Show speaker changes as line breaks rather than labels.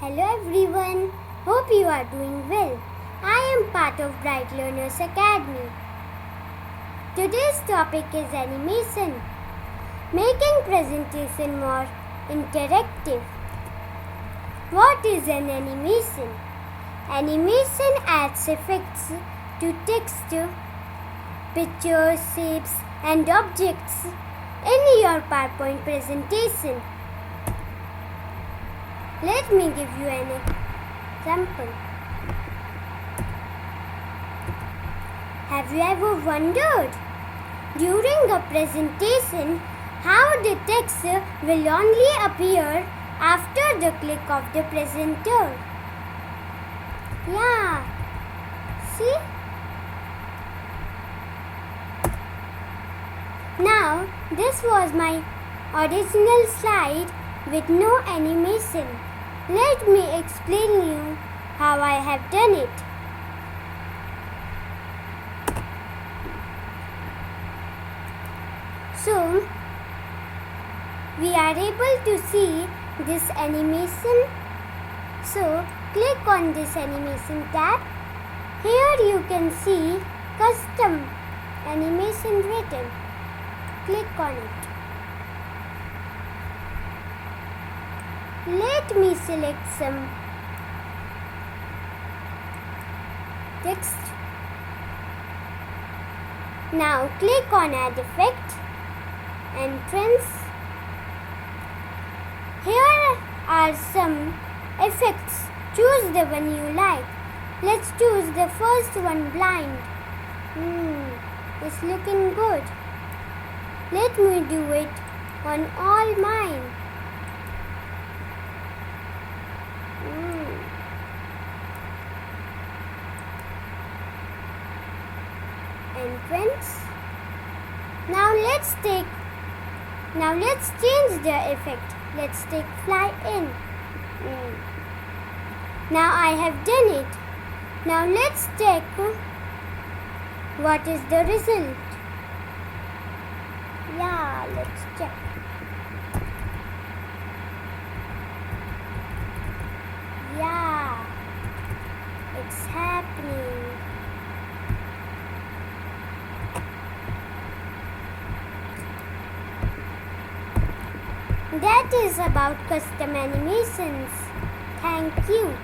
Hello everyone, hope you are doing well. I am part of Bright Learners Academy. Today's topic is animation, making presentation more interactive. What is an animation? Animation adds effects to text, pictures, shapes and objects in your PowerPoint presentation. Let me give you an example. Have you ever wondered during a presentation how the text will only appear after the click of the presenter? Yeah, see? Now, this was my original slide with no animation. Let me explain you how I have done it. So, we are able to see this animation. So, click on this animation tab. Here you can see custom animation written. Click on it. Let me select some text. Now click on Add Effect, Entrance. Here are some effects. Choose the one you like. Let's choose the first one, blind. It's looking good. Let me do it on all mine. Entrance. Now let's change the effect. Let's take fly in. Now I have done it. Now let's check what is the result. Yeah, let's check. Yeah, it's happening. That is about custom animations. Thank you.